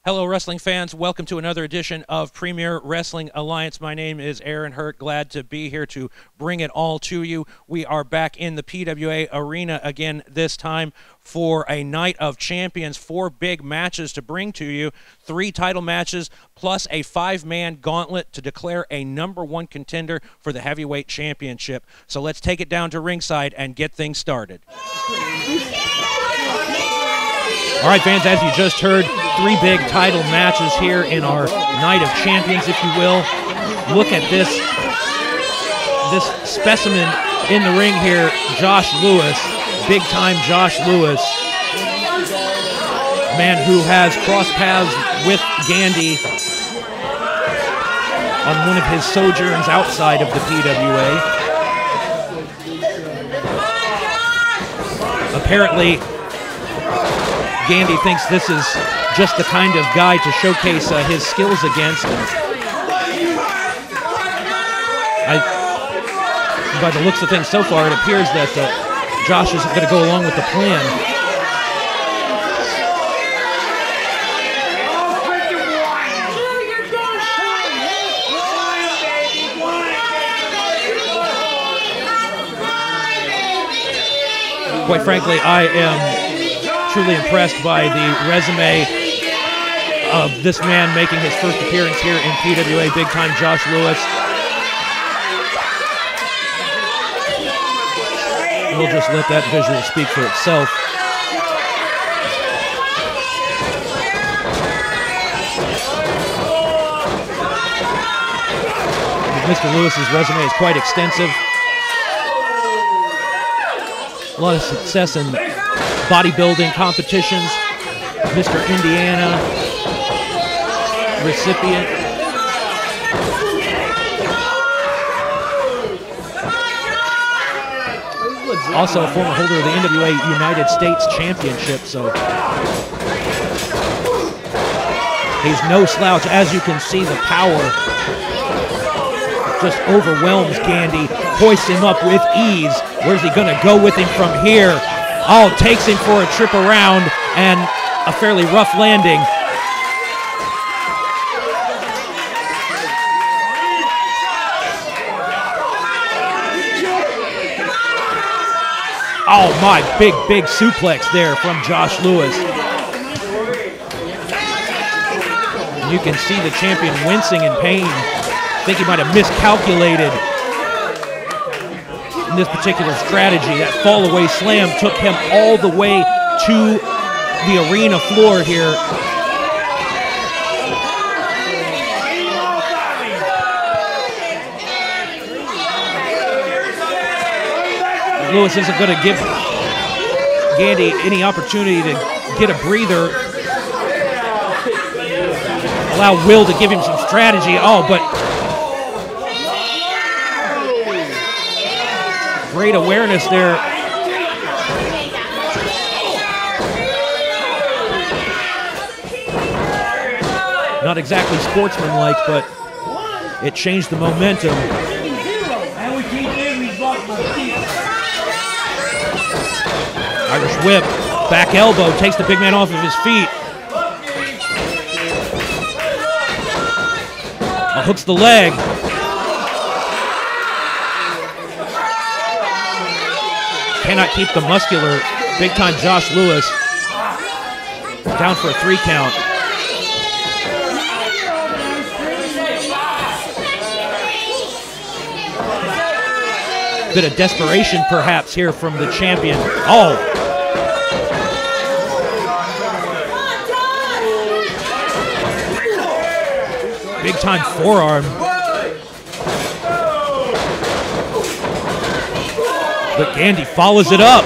Hello, wrestling fans. Welcome to another edition of Premier Wrestling Alliance. My name is Aaron Hurt. Glad to be here to bring it all to you. We are back in the PWA Arena again, this time for a night of champions. 4 big matches to bring to you. 3 title matches plus a 5-man gauntlet to declare a #1 contender for the heavyweight championship. So let's take it down to ringside and get things started. All right, fans, as you just heard, 3 big title matches here in our Night of Champions, if you will. Look at this specimen in the ring here, Josh Lewis, big-time Josh Lewis, man who has crossed paths with Gandhi on one of his sojourns outside of the PWA. Apparently, Gandhi thinks this is just the kind of guy to showcase his skills against. By the looks of things so far, it appears that Josh is going to go along with the plan. Quite frankly, I am truly impressed by the resume of this man making his first appearance here in PWA, big-time Josh Lewis. We'll just let that visual speak for itself. Mr. Lewis's resume is quite extensive. A lot of success in bodybuilding competitions, Mr. Indiana recipient. Also a former holder of the NWA United States Championship, so he's no slouch. As you can see, the power just overwhelms Gandhi, hoists him up with ease. Where's he gonna go with him from here? Oh, takes him for a trip around and a fairly rough landing. Oh my, big suplex there from Josh Lewis. You can see the champion wincing in pain. I think he might have miscalculated this particular strategy. That fall-away slam took him all the way to the arena floor here. Lewis isn't going to give Gandhi any opportunity to get a breather. Allow Will to give him some strategy. Oh, but great awareness there. Not exactly sportsmanlike, but it changed the momentum. Irish whip, back elbow, takes the big man off of his feet. Hooks the leg. Cannot keep the muscular, big-time Josh Lewis down for a 3 count. Bit of desperation, perhaps, here from the champion. Oh! Big-time forearm. But Gandhi follows it up.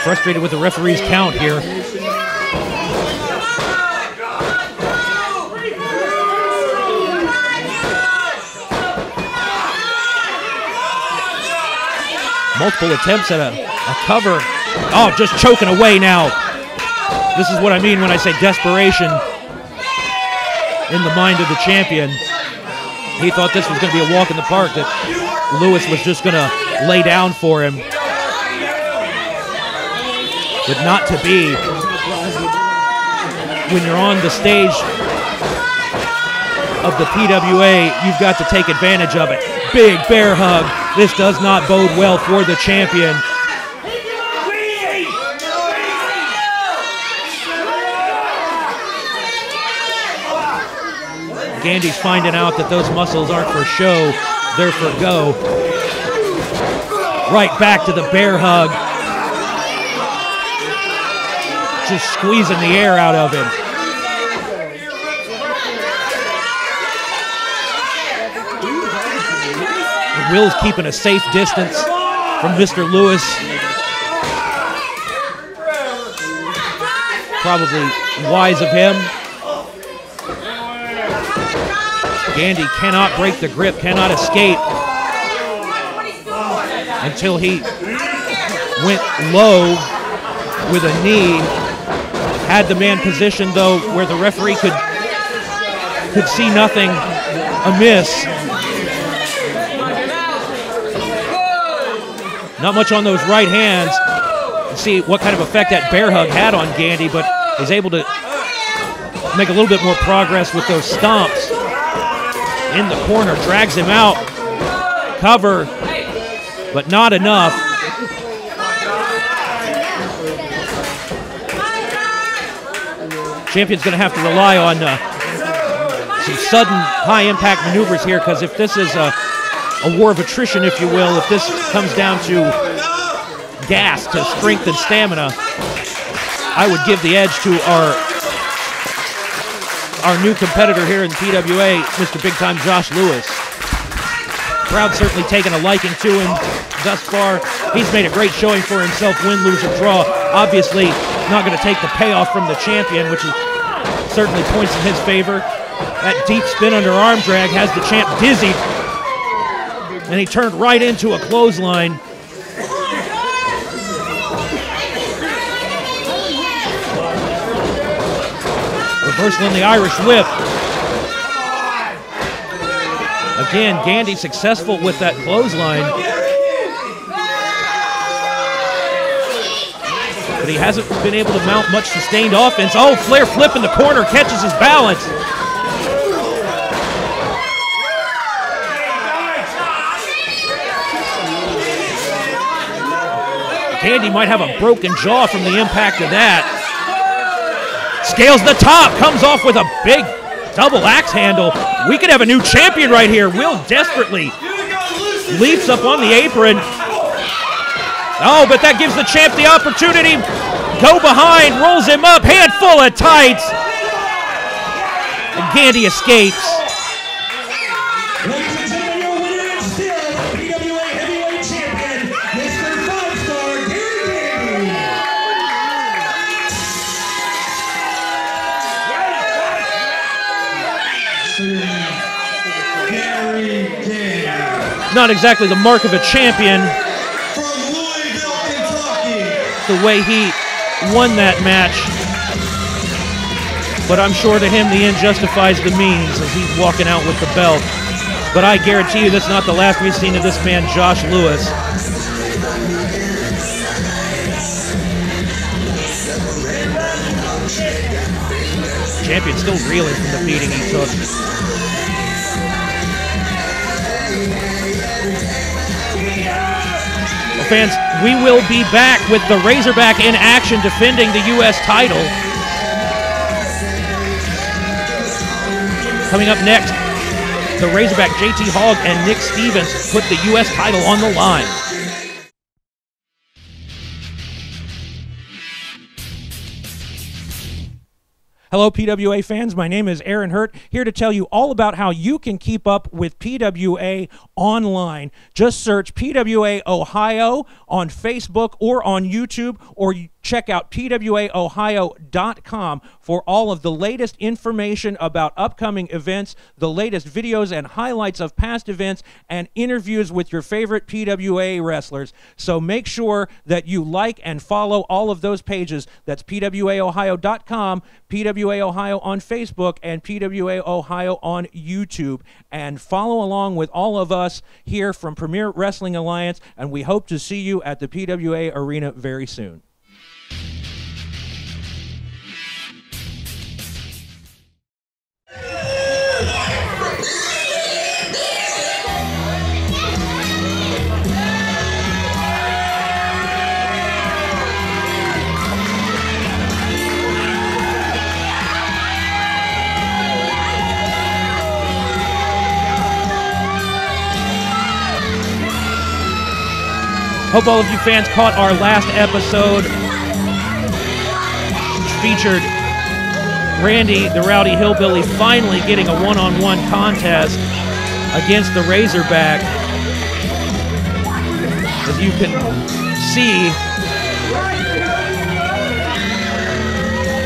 Frustrated with the referee's count here. Multiple attempts at a cover. Oh, just choking away now. This is what I mean when I say desperation in the mind of the champion. He thought this was going to be a walk in the park, that Lewis was just going to lay down for him. But not to be. When you're on the stage of the PWA, you've got to take advantage of it. Big bear hug. This does not bode well for the champion. Gandy's finding out that those muscles aren't for show, they're for go. Right back to the bear hug. Just squeezing the air out of him. Will's keeping a safe distance from Mr. Lewis. Probably wise of him. Gandy cannot break the grip, cannot escape until he went low with a knee. Had the man positioned, though, where the referee could see nothing amiss. Not much on those right hands. See what kind of effect that bear hug had on Gandy, but is able to make a little bit more progress with those stomps. In the corner, drags him out. Cover, but not enough. Champion's going to have to rely on some sudden high-impact maneuvers here, because if this is a war of attrition, if you will, if this comes down to gas, to strength and stamina, I would give the edge to our new competitor here in PWA, Mr. Big Time Josh Lewis. Crowd certainly taking a liking to him thus far. He's made a great showing for himself, win, lose, or draw. Obviously not going to take the payoff from the champion, which is certainly points in his favor. That deep spin under arm drag has the champ dizzied, and he turned right into a clothesline. Reversal in the Irish whip. Again, Gandy successful with that clothesline. But he hasn't been able to mount much sustained offense. Oh, flare flip in the corner, catches his balance. Gandy might have a broken jaw from the impact of that. Scales the top, comes off with a big double axe handle. We could have a new champion right here. Will desperately leaps up on the apron. Oh, but that gives the champ the opportunity. Go behind, rolls him up, handful of tights. And Gandy escapes. Ladies and gentlemen, your winner and still PWA Heavyweight Champion, Mr. 5-Star Gary Gandy. Not exactly the mark of a champion, From Louisville, Kentucky. the way he won that match. But I'm sure to him the end justifies the means as he's walking out with the belt. But I guarantee you that's not the last we've seen of this man, Josh Lewis. Champion still reeling from the beating he took. Well, fans, we will be back with the Razorback in action defending the U.S. title. Coming up next, the Razorback JT Hogg and Nick Stevens put the U.S. title on the line. Hello, PWA fans. My name is Aaron Hurt, here to tell you all about how you can keep up with PWA online. Just search PWA Ohio on Facebook or on YouTube, or check out PWAOhio.com for all of the latest information about upcoming events, the latest videos and highlights of past events, and interviews with your favorite PWA wrestlers. So make sure that you like and follow all of those pages. That's PWAOhio.com, PWA Ohio on Facebook, and PWA Ohio on YouTube. And follow along with all of us here from Premier Wrestling Alliance, and we hope to see you at the PWA Arena very soon. Hope all of you fans caught our last episode, which featured Randy, the Rowdy Hillbilly, finally getting a one-on-one contest against the Razorback. As you can see,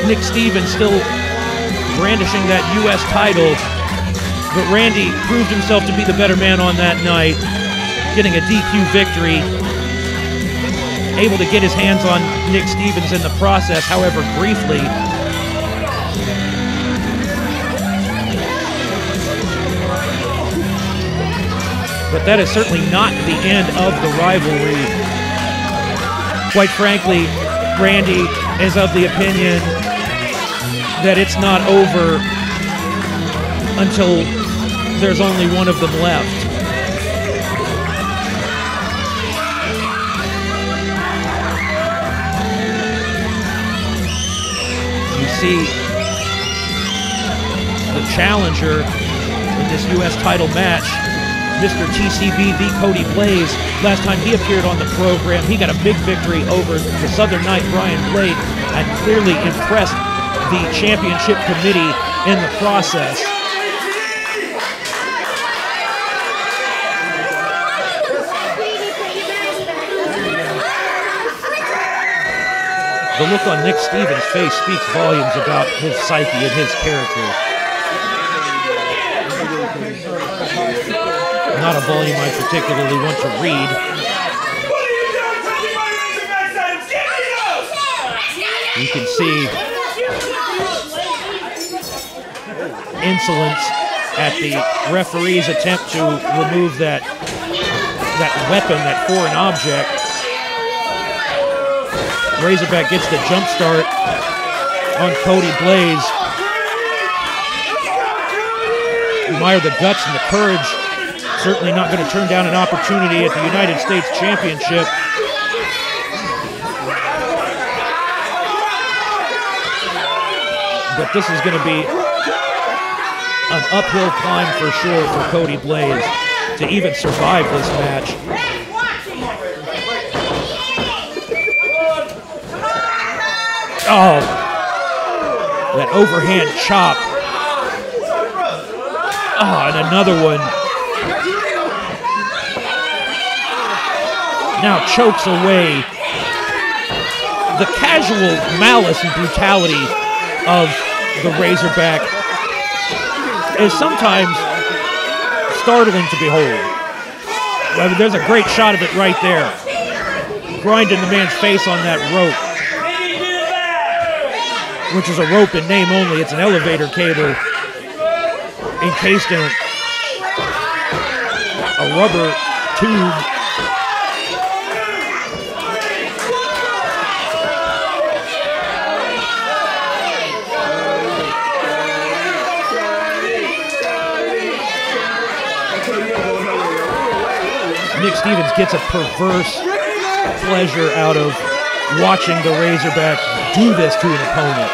Nick Stevens still brandishing that U.S. title, but Randy proved himself to be the better man on that night, getting a DQ victory. Able to get his hands on Nick Stevens in the process, however briefly. But that is certainly not the end of the rivalry. Quite frankly, Randy is of the opinion that it's not over until there's only one of them left. See the challenger in this U.S. title match, Mr. TCB, the Cody Blaze. Last time he appeared on the program, he got a big victory over the Southern Knight, Brian Blade, and clearly impressed the championship committee in the process. The look on Nick Stevens' face speaks volumes about his psyche and his character. Not a volume I particularly want to read. You can see insolence at the referee's attempt to remove that weapon, that foreign object. Razorback gets the jump start on Cody Blaze. Admire the guts and the courage. Certainly not going to turn down an opportunity at the United States Championship. But this is going to be an uphill climb for sure for Cody Blaze to even survive this match. Oh, that overhand chop. Oh, and another one. Now chokes away. The casual malice and brutality of the Razorback is sometimes startling to behold. I mean, there's a great shot of it right there. Grinding the man's face on that rope, which is a rope in name only. It's an elevator cable encased in a rubber tube. Nick Stevens gets a perverse pleasure out of watching the Razorback do this to an opponent.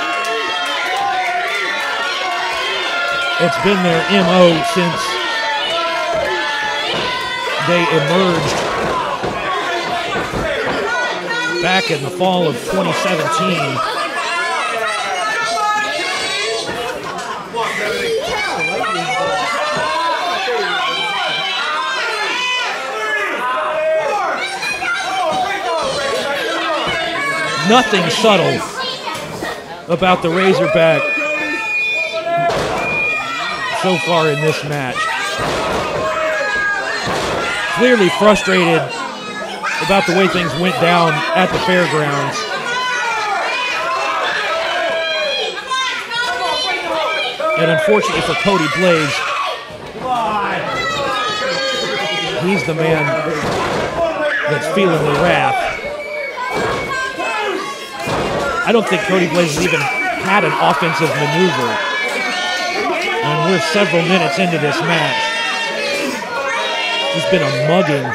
It's been their MO since they emerged back in the fall of 2017. nothing subtle about the Razorback so far in this match. Clearly frustrated about the way things went down at the fairgrounds. And unfortunately for Cody Blaze, he's the man that's feeling the wrath. I don't think Cody Blaze has even had an offensive maneuver. And we're several minutes into this match. It's been a mugging.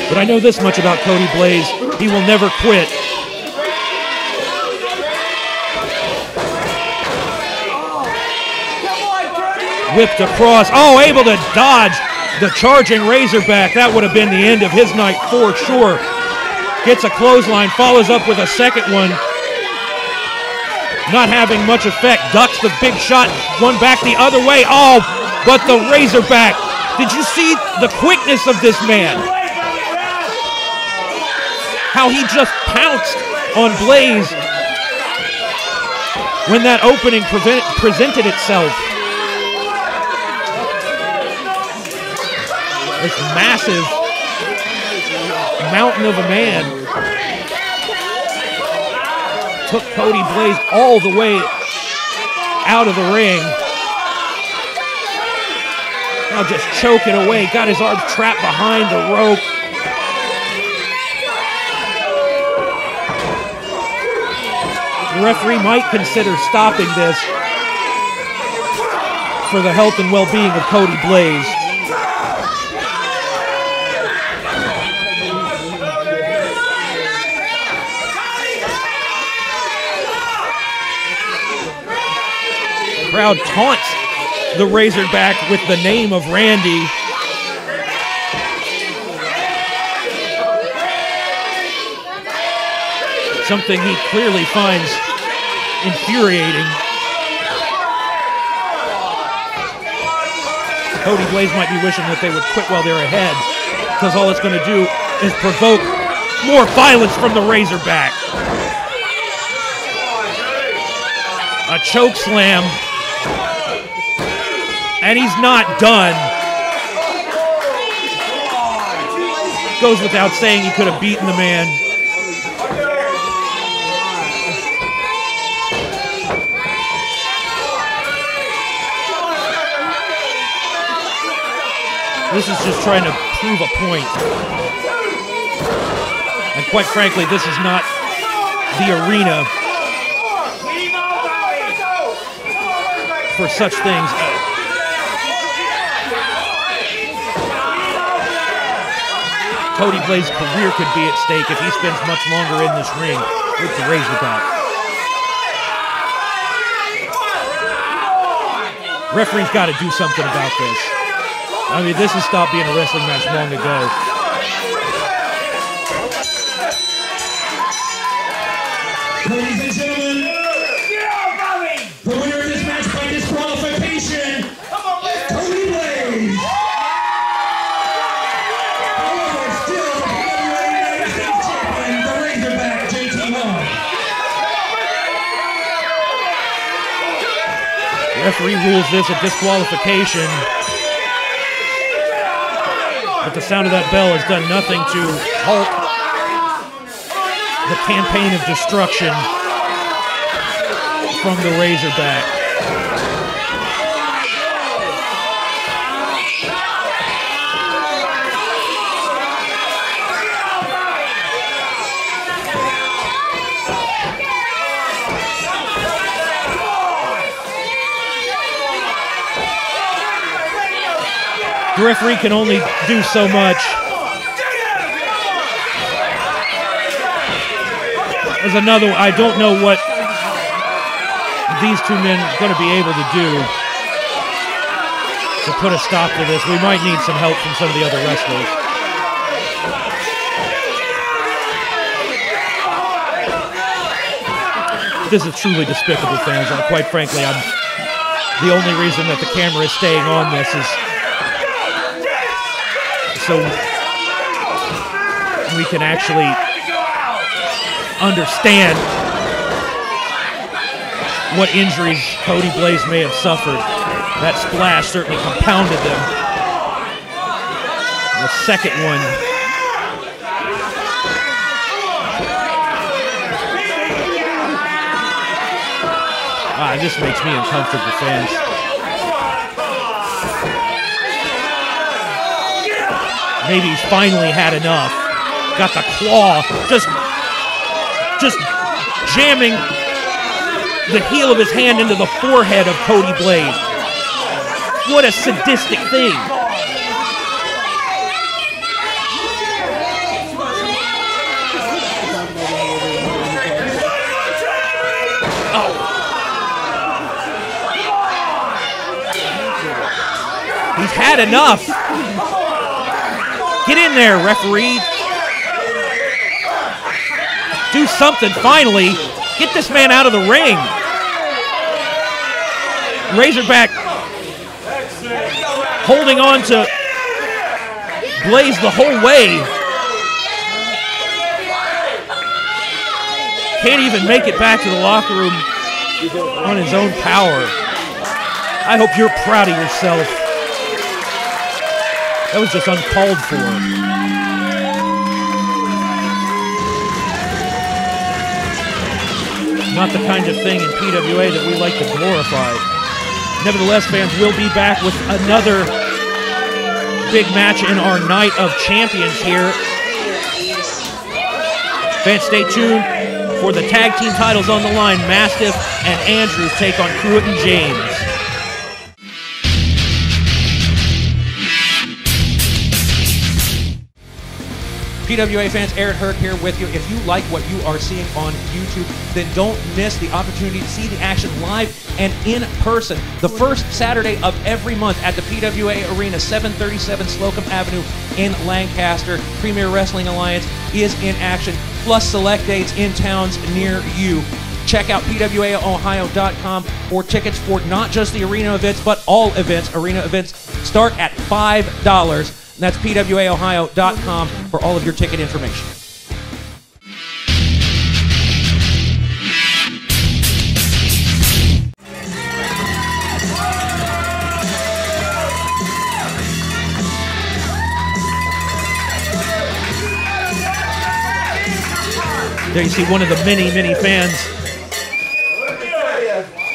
But I know this much about Cody Blaze, he will never quit. Whipped across, oh, able to dodge the charging Razorback. That would have been the end of his night for sure. Gets a clothesline, follows up with a second one. Not having much effect, ducks the big shot, one back the other way. Oh, but the Razorback. Did you see the quickness of this man? How he just pounced on Blaze when that opening presented itself. This massive mountain of a man took Cody Blaze all the way out of the ring. Now just choking away, got his arms trapped behind the rope. The referee might consider stopping this for the health and well-being of Cody Blaze. The crowd taunts the Razorback with the name of Randy. Something he clearly finds infuriating. Cody Blaze might be wishing that they would quit while they're ahead, because all it's going to do is provoke more violence from the Razorback. A choke slam, and he's not done. Goes without saying he could have beaten the man. This is just trying to prove a point. And quite frankly, this is not the arena for such things. Cody Blaze's career could be at stake if he spends much longer in this ring with the Razorback. Referee's got to do something about this. I mean, this has stopped being a wrestling match long ago. Ladies and gentlemen, the winner of this match by disqualification, Cody Blaze. However, still the PWA United States Champion, the Razorback, JT Long. The referee rules this a disqualification. But the sound of that bell has done nothing to halt the campaign of destruction from the Razorback. The referee can only do so much. There's another one. I don't know what these two men are going to be able to do to put a stop to this. We might need some help from some of the other wrestlers. This is truly despicable, fans. And quite frankly, I'm the only reason that the camera is staying on this is so we can actually understand what injuries Cody Blaze may have suffered. That splash certainly compounded them. The second one. This makes me uncomfortable, fans. Maybe he's finally had enough. Got the claw, just jamming the heel of his hand into the forehead of Cody Blaze. What a sadistic thing. He's had enough. Get in there, referee. Do something finally. Get this man out of the ring. Razorback holding on to Blaze the whole way. Can't even make it back to the locker room on his own power. I hope you're proud of yourself. That was just uncalled for. Not the kind of thing in PWA that we like to glorify. Nevertheless, fans, we'll be back with another big match in our Night of Champions here. Fans, stay tuned for the tag team titles on the line. Mastiff and Andrews take on Pruitt and James. PWA fans, Aaron Hurt here with you. If you like what you are seeing on YouTube, then don't miss the opportunity to see the action live and in person. The first Saturday of every month at the PWA Arena, 737 Slocum Avenue in Lancaster. Premier Wrestling Alliance is in action, plus select dates in towns near you. Check out PWAOhio.com for tickets for not just the arena events, but all events. Arena events start at $5. That's PWAOhio.com for all of your ticket information. There you see one of the many, many fans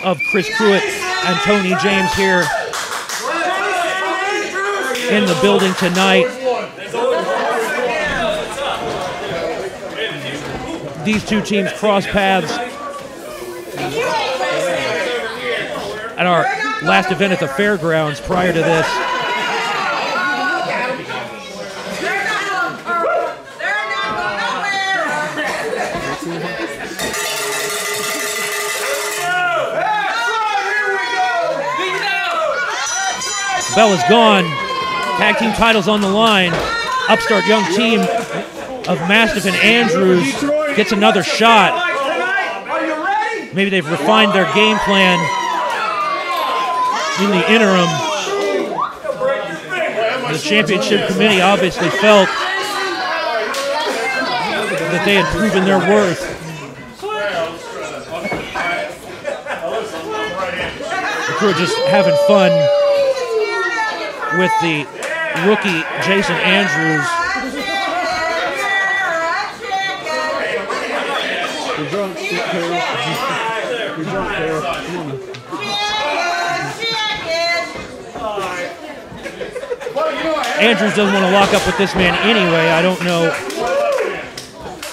of Chris Pruitt and Tony James here in the building tonight. These two teams cross paths at our last event at the fairgrounds prior to this. Bell is gone. Tag team titles on the line. Upstart young team of Mastiff and Andrews gets another shot. Maybe they've refined their game plan in the interim. The championship committee obviously felt that they had proven their worth. The crew are just having fun with the rookie Jason Andrews. You're drunk, You're drunk, Andrews doesn't want to lock up with this man anyway. I don't know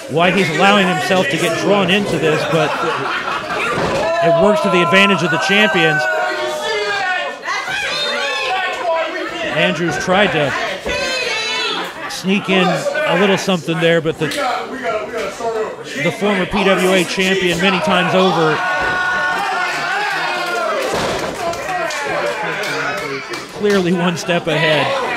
why he's allowing himself to get drawn into this, but it works to the advantage of the champions. Andrews tried to sneak in a little something there, but the former PWA champion many times over clearly one step ahead.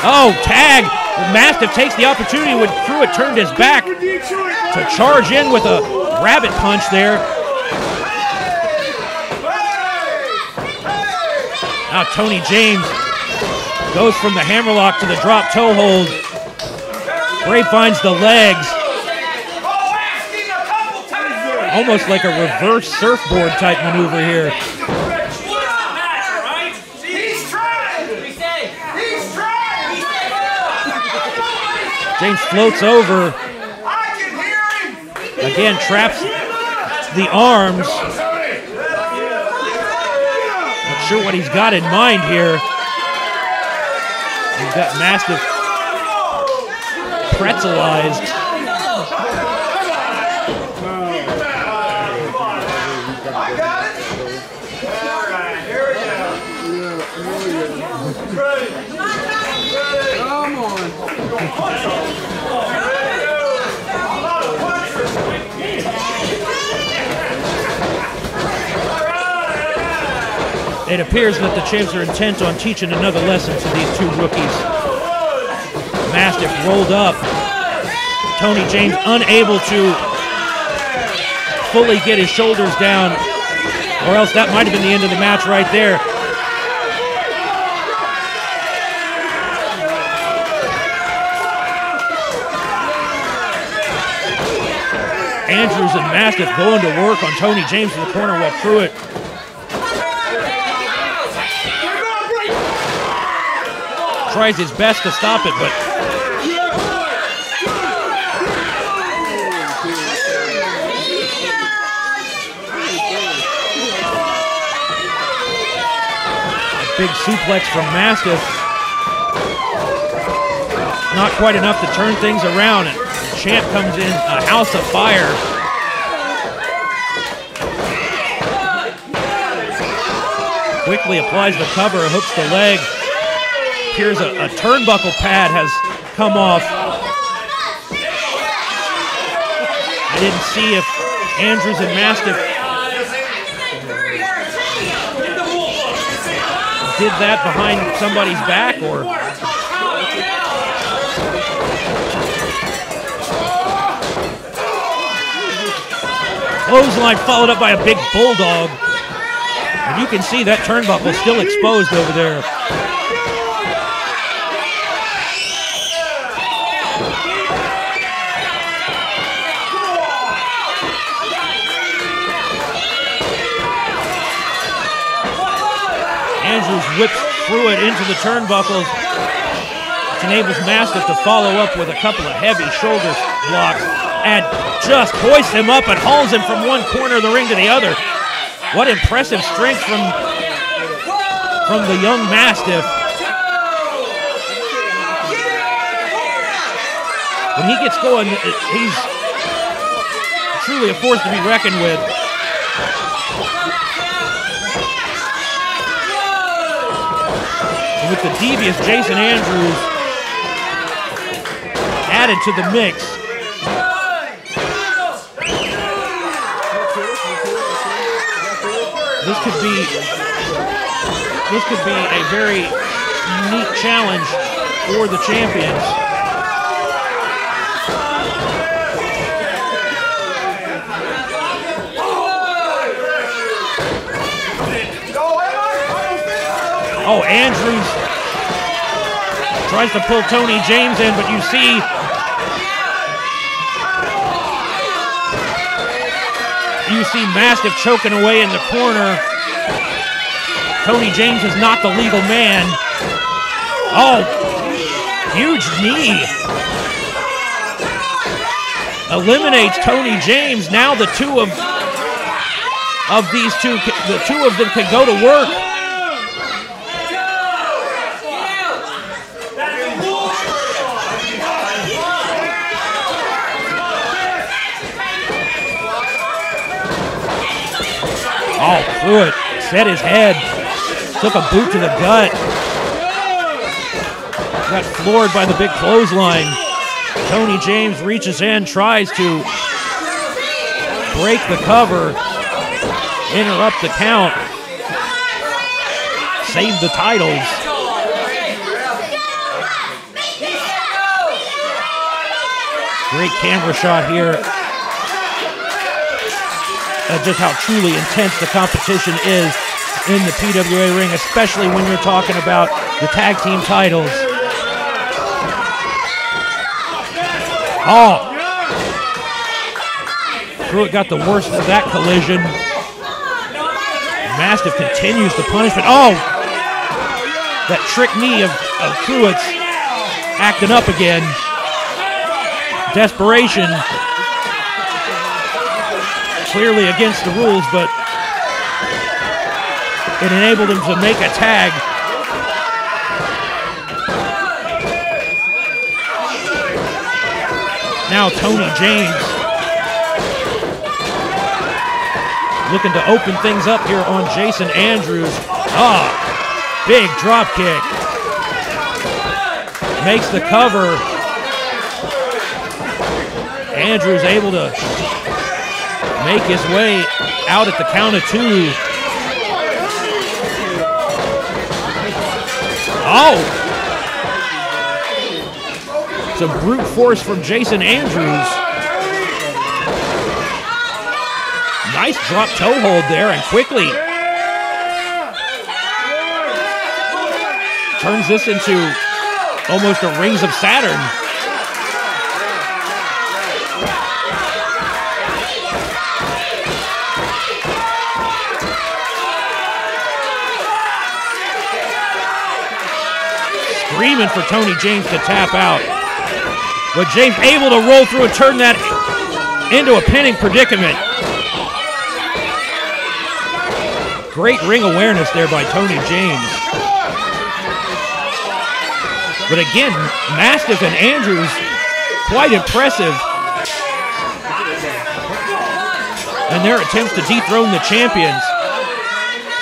Oh, tag. Mastiff takes the opportunity when Pruitt turned his back to charge in with a rabbit punch there. Now Tony James goes from the hammerlock to the drop toe hold. Bray finds the legs. Almost like a reverse surfboard type maneuver here. James floats over. Again, traps the arms. Not sure what he's got in mind here. He's got Mastiff pretzelized. It appears that the champs are intent on teaching another lesson to these two rookies. Mastiff rolled up. Tony James unable to fully get his shoulders down, or else that might have been the end of the match right there. Andrews and Mastiff going to work on Tony James in the corner while Pruitt tries his best to stop it, but a big suplex from Mastiff. Not quite enough to turn things around, and the champ comes in, a house of fire. Quickly applies the cover, hooks the leg. Appears a turnbuckle pad has come off. I didn't see if Andrews and Mastiff did that behind somebody's back, or clothesline followed up by a big bulldog. And you can see that turnbuckle still exposed over there. Andrews whips Pruitt into the turnbuckles, which enables Mastiff to follow up with a couple of heavy shoulder blocks and just hoists him up and hauls him from one corner of the ring to the other. What impressive strength from the young Mastiff. When he gets going, he's truly a force to be reckoned with. With the devious Jason Andrews added to the mix. This could be a very unique challenge for the champions. Oh, Andrews tries to pull Tony James in, but you see Mastiff choking away in the corner. Tony James is not the legal man. Oh, huge knee. Eliminates Tony James. Now the two of these two, the two of them can go to work. Oh, Pruitt set his head, took a boot to the gut. Got floored by the big clothesline. Tony James reaches in, tries to break the cover, interrupt the count, save the titles. Great camera shot here. Just how truly intense the competition is in the PWA ring, especially when you're talking about the tag team titles. Oh! Pruitt got the worst of that collision. Mastiff continues the punishment. Oh! That trick knee of Pruitt's acting up again. Desperation. Clearly against the rules, but it enabled him to make a tag. Now Tony James looking to open things up here on Jason Andrews. Ah, big drop kick. Makes the cover. Andrews able to make his way out at the count of 2. Oh! Some brute force from Jason Andrews. Nice drop toe hold there, and quickly turns this into almost a Rings of Saturn. Screaming for Tony James to tap out. But James able to roll through and turn that into a pinning predicament. Great ring awareness there by Tony James. But again, Mastiff and Andrews, quite impressive. And their attempts to dethrone the champions.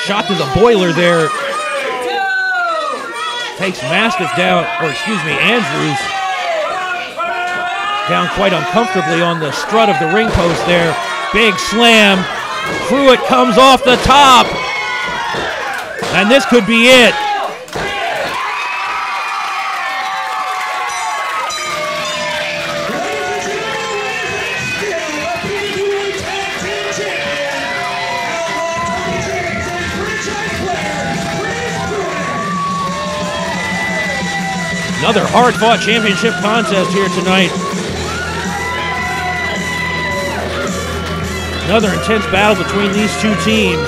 Shot to the boiler there. Takes Mastiff down, or excuse me, Andrews down quite uncomfortably on the strut of the ring post there. Big slam. Pruitt comes off the top. And this could be it. Another hard-fought championship contest here tonight. Another intense battle between these two teams.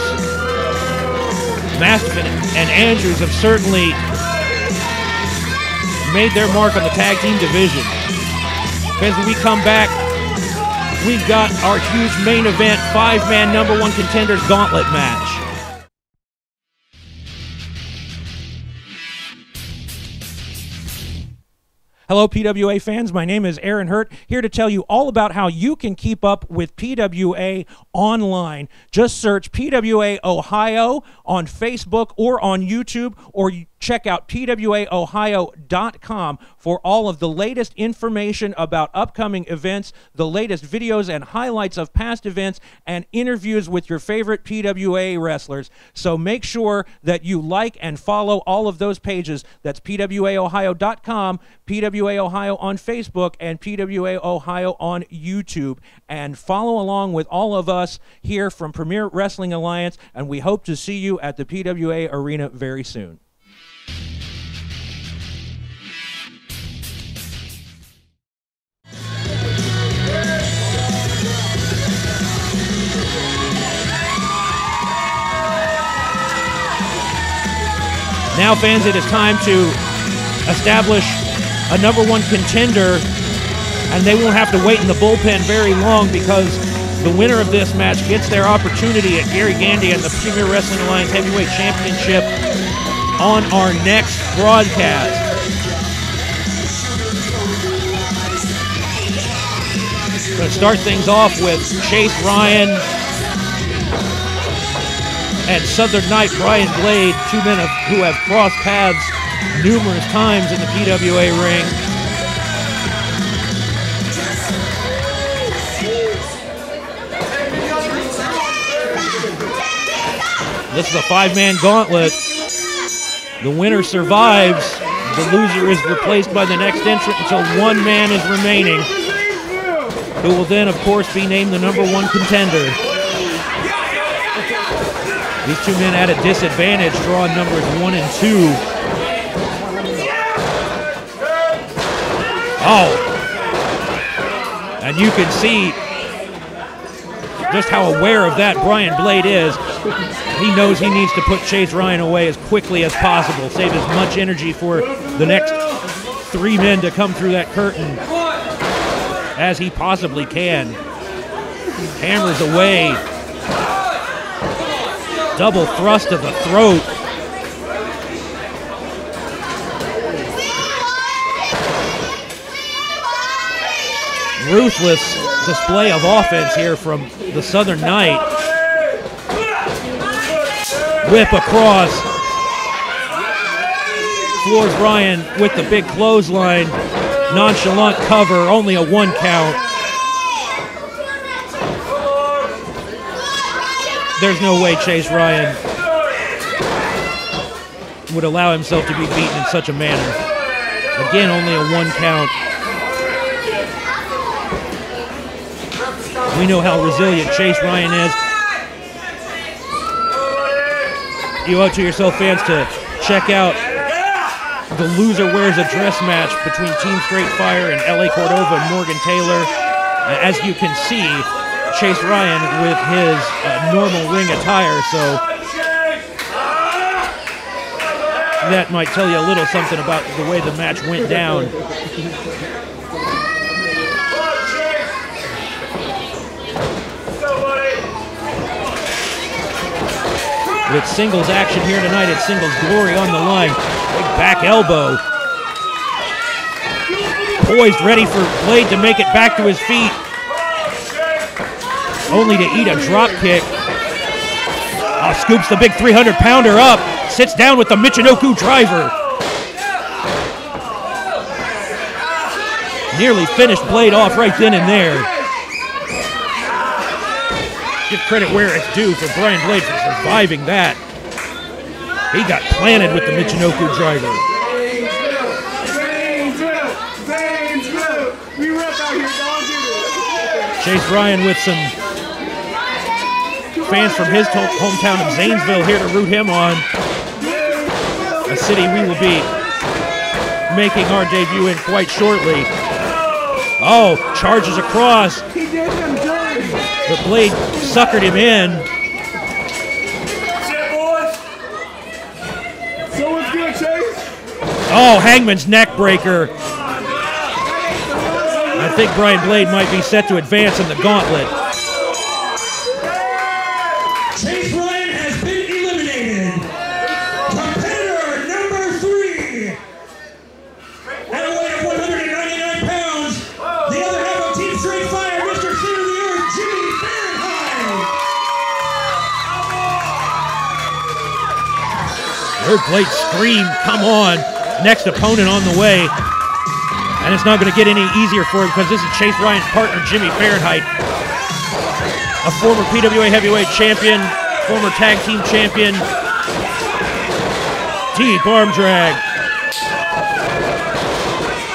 Mastiff and Andrews have certainly made their mark on the tag team division. As we come back, we've got our huge main event, 5-man #1 contenders gauntlet match. Hello, PWA fans. My name is Aaron Hurt, here to tell you all about how you can keep up with PWA online. Just search PWA Ohio on Facebook or on YouTube, or check out PWAOhio.com for all of the latest information about upcoming events, the latest videos and highlights of past events, and interviews with your favorite PWA wrestlers. So make sure that you like and follow all of those pages. That's PWAOhio.com, PWA Ohio on Facebook, and PWA Ohio on YouTube. And follow along with all of us here from Premier Wrestling Alliance, and we hope to see you at the PWA Arena very soon. Now, fans, it is time to establish a #1 contender, and they won't have to wait in the bullpen very long, because the winner of this match gets their opportunity at Gary Gandy and the Premier Wrestling Alliance Heavyweight Championship on our next broadcast. Going to start things off with Chase Ryan and Southern Knight Brian Blade, two men who have crossed paths numerous times in the PWA ring. This is a 5-man gauntlet. The winner survives. The loser is replaced by the next entrant until one man is remaining. who will then, of course, be named the #1 contender. These two men at a disadvantage, drawing numbers 1 and 2. Oh, and you can see just how aware of that Brian Blade is. He knows he needs to put Chase Ryan away as quickly as possible, save as much energy for the next 3 men to come through that curtain as he possibly can. Hammers away. Double thrust to the throat. Ruthless display of offense here from the Southern Knight. Whip across. Floors Ryan with the big clothesline. Nonchalant cover, only a 1 count. There's no way Chase Ryan would allow himself to be beaten in such a manner. Again, only a 1 count. We know how resilient Chase Ryan is. You owe it to yourself, fans, to check out the Loser Wears a Dress match between Team Straight Fire and LA Cordova and Morgan Taylor. As you can see, Chase Ryan with his normal ring attire, so that might tell you a little something about the way the match went down. With singles action here tonight, it's singles glory on the line. Big back elbow. Poised, ready for Blade to make it back to his feet. Only to eat a drop kick. Oh, scoops the big 300-pounder up. Sits down with the Michinoku driver. Nearly finished Blade off right then and there. Give credit where it's due for Brian Blade for surviving that. He got planted with the Michinoku driver. Chase Ryan with some fans from his hometown of Zanesville here to root him on. A city we will be making our debut in quite shortly. Oh, charges across. But Blade suckered him in. Oh, Hangman's neck breaker. I think Brian Blade might be set to advance in the gauntlet. Chase Ryan has been eliminated. Competitor number 3. At a weight of 199 pounds, the other half of Team Straight Fire, Mr. Center of the Earth, Jimmy Fahrenheit. Heard Blade scream, come on. Next opponent on the way. And it's not going to get any easier for him because this is Chase Ryan's partner, Jimmy Fahrenheit. A former PWA heavyweight champion, former tag team champion. Deep arm drag.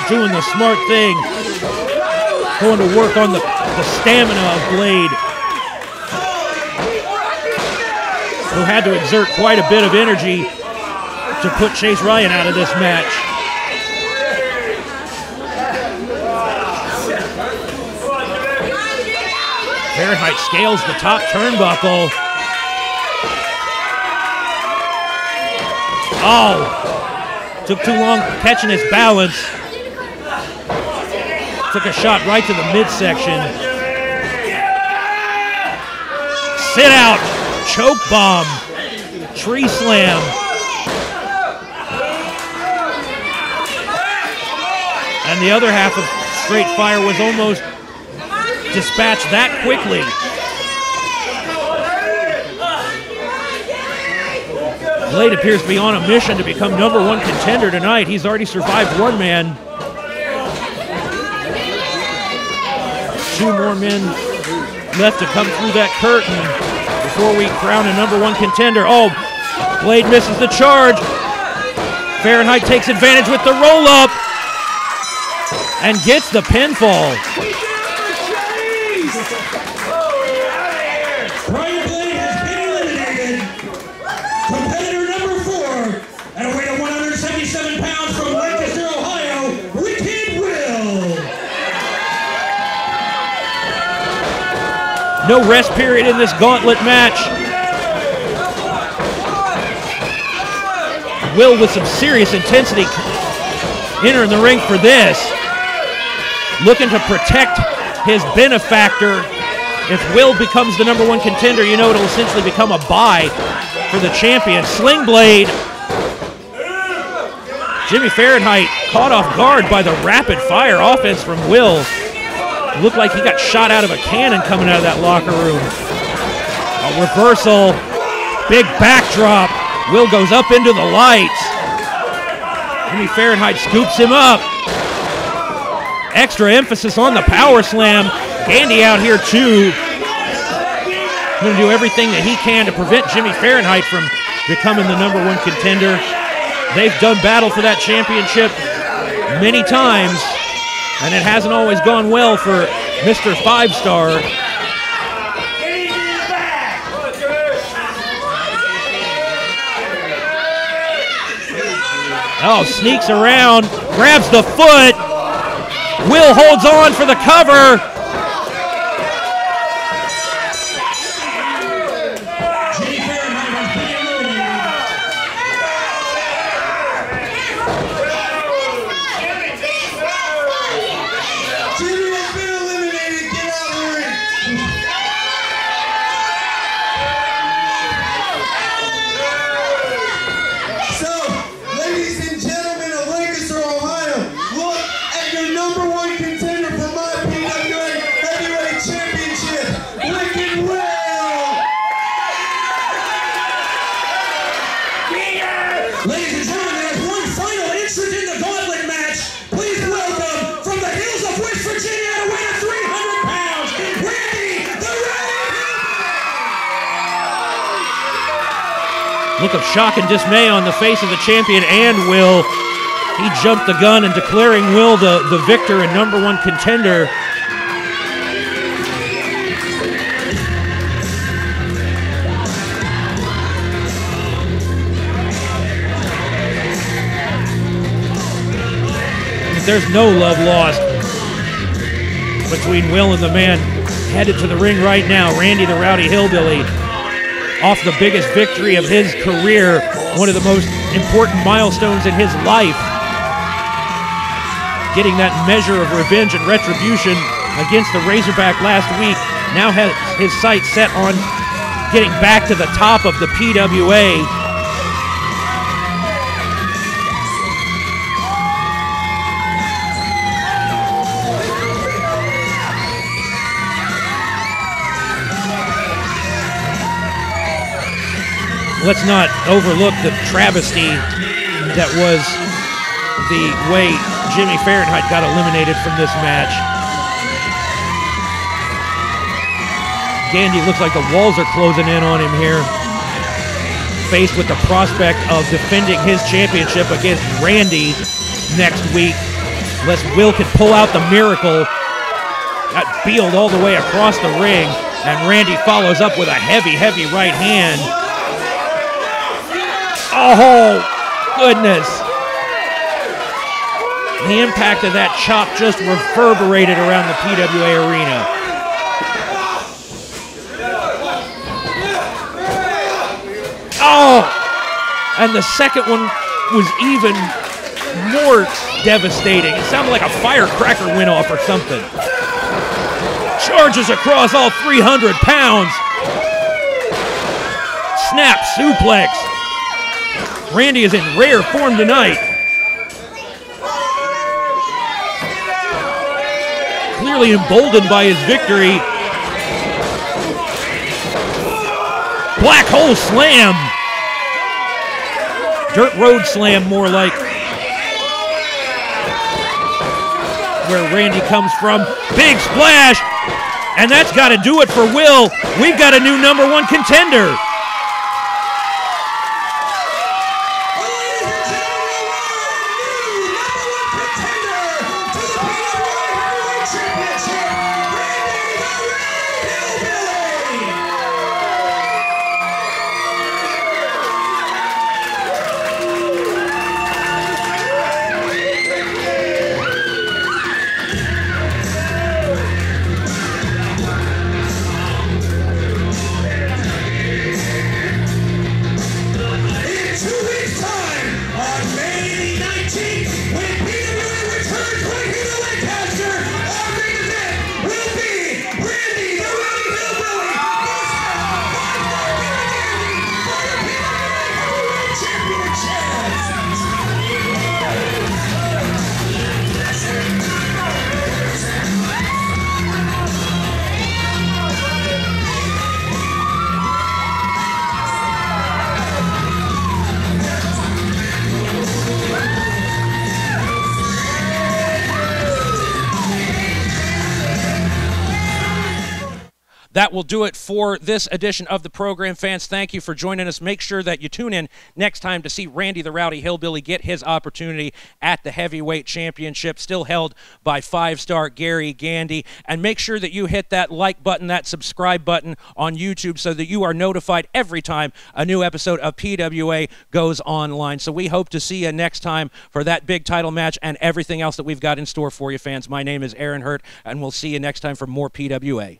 Doing the smart thing. Going to work on the stamina of Blade, who had to exert quite a bit of energy to put Chase Ryan out of this match. Fahrenheit scales the top turnbuckle. Oh, took too long catching his balance. Took a shot right to the midsection. Sit out, choke bomb, tree slam. And the other half of Straight Fire was almost dispatched that quickly. Blade appears to be on a mission to become #1 contender tonight. He's already survived 1 man. 2 more men left to come through that curtain before we crown a #1 contender. Oh, Blade misses the charge. Fahrenheit takes advantage with the roll-up and gets the pinfall. Brian Blade has been eliminated. Competitor number 4, at a weight of 177 pounds from Lancaster, Ohio, Wicked Will. No rest period in this gauntlet match. Will with some serious intensity entering the ring for this. Looking to protect his benefactor. If Will becomes the #1 contender, you know it'll essentially become a bye for the champion. Sling Blade. Jimmy Fahrenheit caught off guard by the rapid fire offense from Will. Looked like he got shot out of a cannon coming out of that locker room. A reversal, big backdrop. Will goes up into the lights. Jimmy Fahrenheit scoops him up. Extra emphasis on the power slam. Gandy out here too. Going to do everything that he can to prevent Jimmy Fahrenheit from becoming the #1 contender. They've done battle for that championship many times, and it hasn't always gone well for Mr. 5-Star. Oh, sneaks around, grabs the foot. Will holds on for the cover. Ladies and gentlemen, there's one final entrant in the gauntlet match. Please welcome, from the hills of West Virginia, at a weight of 300 pounds, Randy the Ready. Look of shock and dismay on the face of the champion and Will. He jumped the gun and declaring Will the victor and #1 contender. There's no love lost between Will and the man headed to the ring right now, Randy the Rowdy Hillbilly, off the biggest victory of his career, one of the most important milestones in his life, getting that measure of revenge and retribution against the Razorback last week. Now has his sights set on getting back to the top of the PWA. Let's not overlook the travesty that was the way Jimmy Fahrenheit got eliminated from this match. Gandy looks like the walls are closing in on him here. Faced with the prospect of defending his championship against Randy next week. Unless Will can pull out the miracle. Got Bealed all the way across the ring, and Randy follows up with a heavy, heavy right hand. Oh, goodness. The impact of that chop just reverberated around the PWA arena. Oh, and the second one was even more devastating. It sounded like a firecracker went off or something. Charges across all 300 pounds. Snap suplex. Randy is in rare form tonight. Clearly emboldened by his victory. Black hole slam. Dirt road slam, more like. Where Randy comes from. Big splash. And that's got to do it for Will. We've got a new #1 contender. that will do it for this edition of the program. Fans, thank you for joining us. Make sure that you tune in next time to see Randy the Rowdy Hillbilly get his opportunity at the Heavyweight Championship, still held by 5-star Gary Gandy. And make sure that you hit that like button, that subscribe button on YouTube so that you are notified every time a new episode of PWA goes online. So we hope to see you next time for that big title match and everything else that we've got in store for you, fans. My name is Aaron Hurt, and we'll see you next time for more PWA.